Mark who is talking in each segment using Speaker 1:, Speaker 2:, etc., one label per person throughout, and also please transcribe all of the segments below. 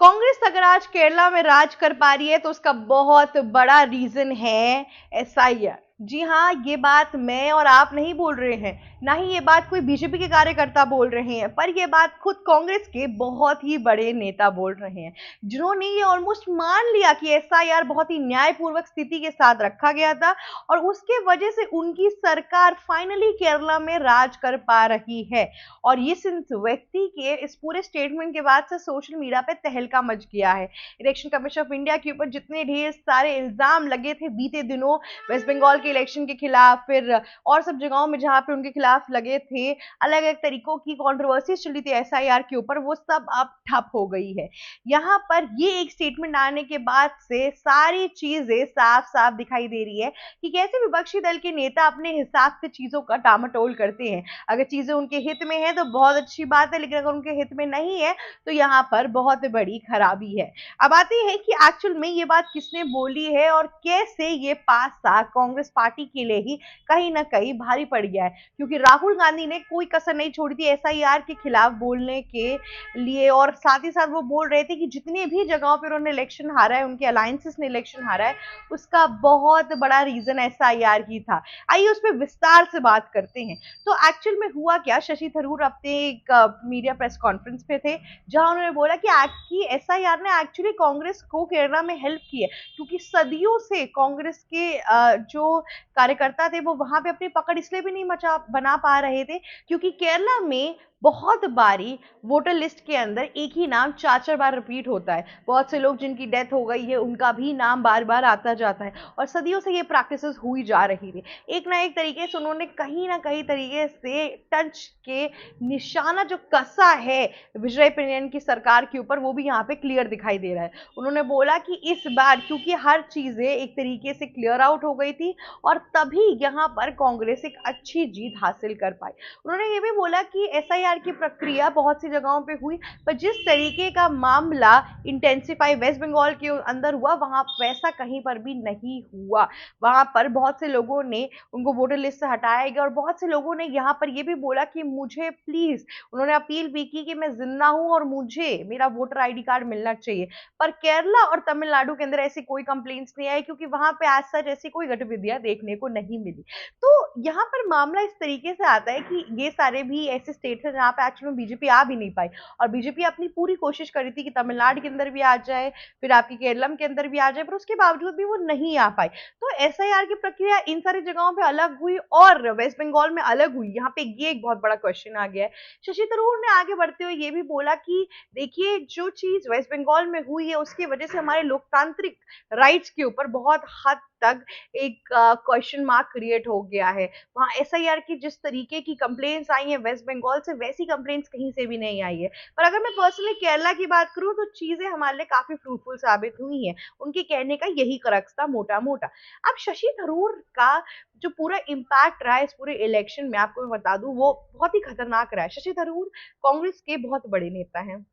Speaker 1: कांग्रेस अगर आज केरला में राज कर पा रही है तो उसका बहुत बड़ा रीजन है एसआईआर। जी हाँ, ये बात मैं और आप नहीं बोल रहे हैं, ना ही ये बात कोई बीजेपी के कार्यकर्ता बोल रहे हैं, पर ये बात खुद कांग्रेस के बहुत ही बड़े नेता बोल रहे हैं, जिन्होंने ये ऑलमोस्ट मान लिया कि एसआईआर बहुत ही न्यायपूर्वक स्थिति के साथ रखा गया था और उसके वजह से उनकी सरकार फाइनली केरला में राज कर पा रही है। और इस व्यक्ति के इस पूरे स्टेटमेंट के बाद से सोशल मीडिया पे तहलका मच गया है। इलेक्शन कमीशन ऑफ इंडिया के ऊपर जितने ढेर सारे इल्जाम लगे थे बीते दिनों वेस्ट बंगाल के इलेक्शन के खिलाफ, फिर और सब जगहों में जहां पे उनके खिलाफ लगे थे, अलग अलग तरीकों की कंट्रोवर्सी चली थी एसआईआर के ऊपर, वो सब अब ठप हो गई है। यहाँ पर ये एक स्टेटमेंट आने के बाद से सारी चीजें साफ साफ दिखाई दे रही है कि कैसे विपक्षी दल के नेता अपने हिसाब से चीजों का टामाटोल करते हैं। अगर चीजें उनके हित में है तो बहुत अच्छी बात है, लेकिन अगर उनके हित में नहीं है तो यहाँ पर बहुत बड़ी खराबी है। अब आते हैं कि एक्चुअल में ये बात किसने बोली है और कैसे ये पासा कांग्रेस पार्टी के लिए ही कहीं ना कहीं भारी पड़ गया है, क्योंकि राहुल गांधी ने कोई कसर नहीं छोड़ी थी एसआईआर के खिलाफ बोलने के लिए। और साथ ही साथ वो बोल रहे थे कि जितने भी जगहों पर उन्होंने इलेक्शन हारा है, उनके अलायंसेस ने इलेक्शन हारा है, उसका बहुत बड़ा रीजन एसआईआर ही था। आइए उस पर विस्तार से बात करते हैं। तो एक्चुअल में हुआ क्या, शशि थरूर अपने एक मीडिया प्रेस कॉन्फ्रेंस पे थे, जहां उन्होंने बोला कि एसआईआर ने एक्चुअली कांग्रेस को केरला में हेल्प की है, क्योंकि सदियों से कांग्रेस के जो कार्यकर्ता थे वो वहां पे अपनी पकड़ इसलिए भी नहीं मचा बना पा रहे थे क्योंकि केरला में बहुत बारी वोटर लिस्ट के अंदर एक ही नाम चार चार बार रिपीट होता है। बहुत से लोग जिनकी डेथ हो गई है उनका भी नाम बार बार आता जाता है और सदियों से ये प्रैक्टिसेस हुई जा रही थी। एक ना एक तरीके से उन्होंने कहीं ना कहीं तरीके से टच के निशाना जो कसा है विजय पेनियन की सरकार के ऊपर, वो भी यहाँ पे क्लियर दिखाई दे रहा है। उन्होंने बोला कि इस बार क्योंकि हर चीजें एक तरीके से क्लियर आउट हो गई थी और तभी यहाँ पर कांग्रेस एक अच्छी जीत हासिल कर पाई। उन्होंने ये भी बोला कि एसआईआर की प्रक्रिया बहुत सी जगहों पे हुई, पर जिस तरीके का मामला इंटेंसिफाई वेस्ट बंगाल के अंदर हुआ वहां वैसा कहीं पर भी नहीं हुआ। वहां पर बहुत से लोगों ने उनको वोटर लिस्ट से हटाया गया और बहुत से लोगों ने यहाँ पर ये भी बोला कि मुझे प्लीज, उन्होंने अपील भी की कि मैं जिंदा हूं और मुझे मेरा वोटर आईडी कार्ड मिलना चाहिए। पर केरला और तमिलनाडु के अंदर ऐसी कोई कंप्लेंट्स नहीं आई क्योंकि वहां पे आज सच ऐसी कोई गतिविधियां देखने को नहीं मिली। तो यहाँ पर मामला इस तरीके से आता है कि ये सारे भी ऐसे स्टेट है जहाँ पे एक्चुअली बीजेपी आ भी नहीं पाई और बीजेपी अपनी पूरी कोशिश करी थी कि तमिलनाडु के अंदर भी आ जाए, फिर आपकी केरलम के अंदर भी आ जाए, पर उसके बावजूद भी वो नहीं आ पाई। तो एसआईआर की प्रक्रिया इन सारी जगहों पे अलग हुई और वेस्ट बंगाल में अलग हुई, यहाँ पे ये एक बहुत बड़ा क्वेश्चन आ गया है। शशि थरूर ने आगे बढ़ते हुए ये भी बोला कि देखिए, जो चीज वेस्ट बंगाल में हुई है उसकी वजह से हमारे लोकतांत्रिक राइट्स के ऊपर बहुत हद तक एक क्वेश्चन मार्क क्रिएट हो गया है। वहां एसआईआर की जिस तरीके की कंप्लेंट्स आई हैं वेस्ट बंगाल से, वैसी कंप्लेंट्स कहीं से भी नहीं आई है। पर अगर मैं पर्सनली केरला की बात करूं तो चीजें हमारे लिए काफी फ्रूटफुल साबित हुई हैं। उनके कहने का यही क्रक्स था मोटा मोटा। अब शशि थरूर का जो पूरा इम्पैक्ट रहा है इस पूरे इलेक्शन में, आपको मैं बता दूं, वो बहुत ही खतरनाक रहा है। शशि थरूर कांग्रेस के बहुत बड़े नेता हैं।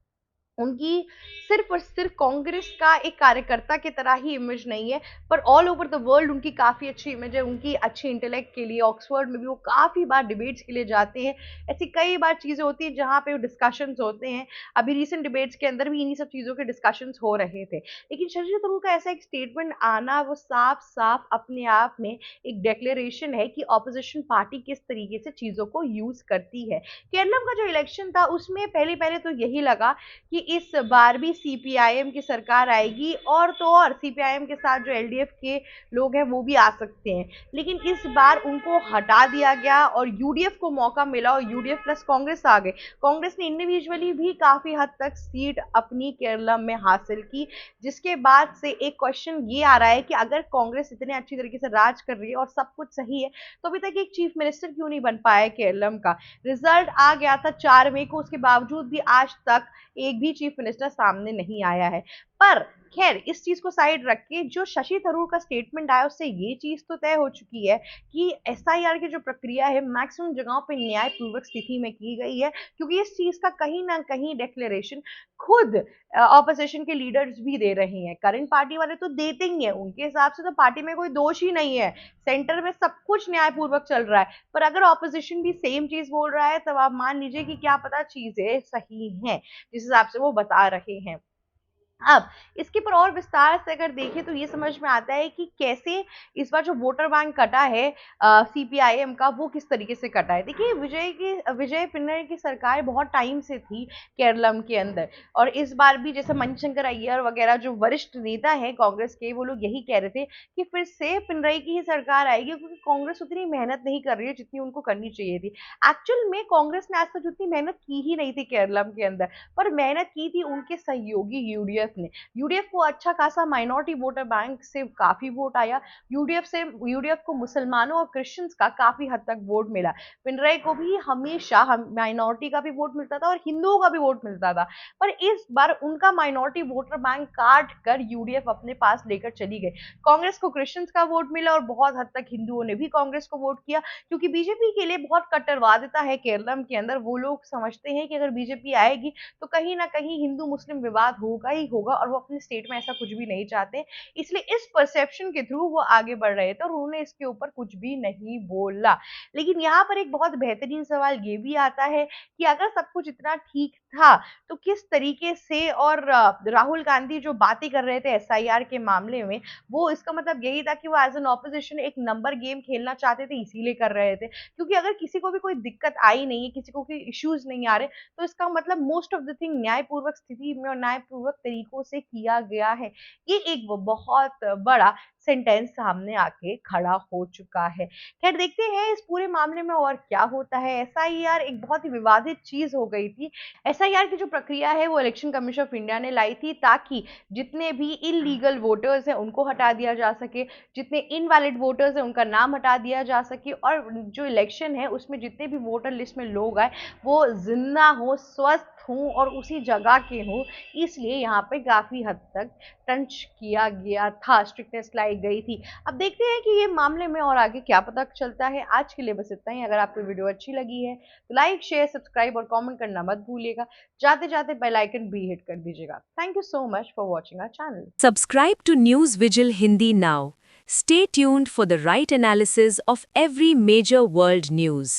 Speaker 1: उनकी सिर्फ और सिर्फ कांग्रेस का एक कार्यकर्ता की तरह ही इमेज नहीं है, पर ऑल ओवर द वर्ल्ड उनकी काफी अच्छी इमेज है। उनकी अच्छी इंटेलेक्ट के लिए ऑक्सफोर्ड में भी वो काफी बार डिबेट्स के लिए जाते हैं। ऐसी कई बार चीजें होती हैं जहां पे डिस्कशंस होते हैं। अभी रिसेंट डिबेट्स के अंदर भी इन्हीं सब चीजों के डिस्कशंस हो रहे थे। लेकिन शशि थरूर का ऐसा एक स्टेटमेंट आना, वो साफ साफ अपने आप में एक डिक्लेरेशन है कि ऑपोजिशन पार्टी किस तरीके से चीजों को यूज करती है। केरलम का जो इलेक्शन था उसमें पहले पहले तो यही लगा कि इस बार भी सीपीआईएम की सरकार आएगी और तो और सीपीआईएम के साथ जो एलडीएफ के लोग हैं वो भी आ सकते हैं। लेकिन इस बार उनको हटा दिया गया और यूडीएफ को मौका मिला और यूडीएफ प्लस कांग्रेस आ गए। कांग्रेस ने इंडिविजुअली भी काफी हद तक सीट अपनी केरला में हासिल की, जिसके बाद से एक क्वेश्चन ये आ रहा है कि अगर कांग्रेस इतने अच्छी तरीके से राज कर रही है और सब कुछ सही है तो अभी तक एक चीफ मिनिस्टर क्यों नहीं बन पाया केरलम का। रिजल्ट आ गया था 4 मई को, उसके बावजूद भी आज तक एक भी चीफ मिनिस्टर सामने नहीं आया है। पर खैर, इस चीज को साइड रख के जो शशि थरूर का स्टेटमेंट आया उससे ये चीज तो तय हो चुकी है कि एसआईआर की जो प्रक्रिया है मैक्सिमम जगहों पे न्यायपूर्वक स्थिति में की गई है, क्योंकि इस चीज का कहीं ना कहीं डिक्लेरेशन खुद ऑपोजिशन के लीडर्स भी दे रहे हैं। करंट पार्टी वाले तो देते ही हैं, उनके हिसाब से तो पार्टी में कोई दोष ही नहीं है, सेंटर में सब कुछ न्यायपूर्वक चल रहा है। पर अगर ऑपोजिशन भी सेम चीज बोल रहा है तब आप मान लीजिए कि क्या पता चीजें सही हैं जिस हिसाब से वो बता रहे हैं। अब इसके पर और विस्तार से अगर देखें तो ये समझ में आता है कि कैसे इस बार जो वोटर बैंक कटा है सीपीआईएम का, वो किस तरीके से कटा है। देखिए, विजय पिन्नई की सरकार बहुत टाइम से थी केरलम के अंदर, और इस बार भी जैसे मणिशंकर अय्यर वगैरह जो वरिष्ठ नेता हैं कांग्रेस के, वो लोग यही कह रहे थे कि फिर से पिनरई की ही सरकार आएगी, क्योंकि कांग्रेस उतनी मेहनत नहीं कर रही है जितनी उनको करनी चाहिए थी। एक्चुअल में कांग्रेस ने आज तक उतनी मेहनत की ही नहीं थी केरलम के अंदर, पर मेहनत की थी उनके सहयोगी यूडीएफ ने। यूडीएफ को अच्छा खासा माइनॉरिटी वोटर बैंक से काफी वोट आया। यूडीएफ को मुसलमानों और क्रिश्चियंस का काफी हद तक वोट मिला। पिनरई को भी हमेशा माइनॉरिटी का भी वोट मिलता था और हिंदुओं का भी वोट मिलता था, पर इस बार उनका माइनॉरिटी वोटर बैंक काट कर यूडीएफ अपने पास लेकर चली गई। कांग्रेस को क्रिश्चियंस का वोट मिला और बहुत हद तक हिंदुओं ने भी कांग्रेस को वोट किया, क्योंकि बीजेपी के लिए बहुत कट्टरवादिता है केरलम के अंदर। वो लोग समझते हैं कि अगर बीजेपी आएगी तो कहीं ना कहीं हिंदू मुस्लिम विवाद होगा ही होगा, और वो अपने स्टेट में ऐसा कुछ भी नहीं चाहते। इसलिए इस परसेप्शन के थ्रू वो आगे बढ़ रहे थे और उन्होंने इसके ऊपर कुछ भी नहीं बोला। लेकिन यहाँ पर एक बहुत बेहतरीन सवाल ये भी आता है कि अगर सब कुछ इतना ठीक था तो किस तरीके से, और राहुल गांधी जो बातें कर रहे थे एसआईआर के मामले में, वो इसका मतलब यही था कि वो एज एन ऑपोजिशन एक नंबर गेम खेलना चाहते थे, इसीलिए कर रहे थे। क्योंकि अगर किसी को भी कोई दिक्कत आई नहीं है, किसी को कोई इश्यूज नहीं आ रहे, तो इसका मतलब मोस्ट ऑफ द थिंग न्यायपूर्वक स्थिति में और न्यायपूर्वक तरीकों से किया गया है। ये एक बहुत बड़ा सेंटेंस सामने आके खड़ा हो चुका है। खैर, देखते हैं इस पूरे मामले में और क्या होता है। एसआईआर एक बहुत ही विवादित चीज हो गई थी। एसआईआर की जो प्रक्रिया है वो इलेक्शन कमीशन ऑफ इंडिया ने लाई थी, ताकि जितने भी इलीगल वोटर्स हैं उनको हटा दिया जा सके, जितने इनवैलिड वोटर्स हैं उनका नाम हटा दिया जा सके, और जो इलेक्शन है उसमें जितने भी वोटर लिस्ट में लोग आए वो जिंदा हो, स्वस्थ हों और उसी जगह के हों। इसलिए यहाँ पे काफी हद तक टंच किया गया था, स्ट्रिक्टनेस लाई गई थी। अब देखते हैं कि ये मामले में और आगे क्या पता चलता है। आज के लिए बस इतना ही। अगर आपको वीडियो अच्छी लगी है तो लाइक शेयर सब्सक्राइब और कमेंट करना मत भूलिएगा। जाते जाते बेल आइकन भी हिट कर दीजिएगा। Thank you so much for watching our channel.
Speaker 2: Subscribe to News Vigil Hindi now. Stay tuned for the right analysis of every major world news.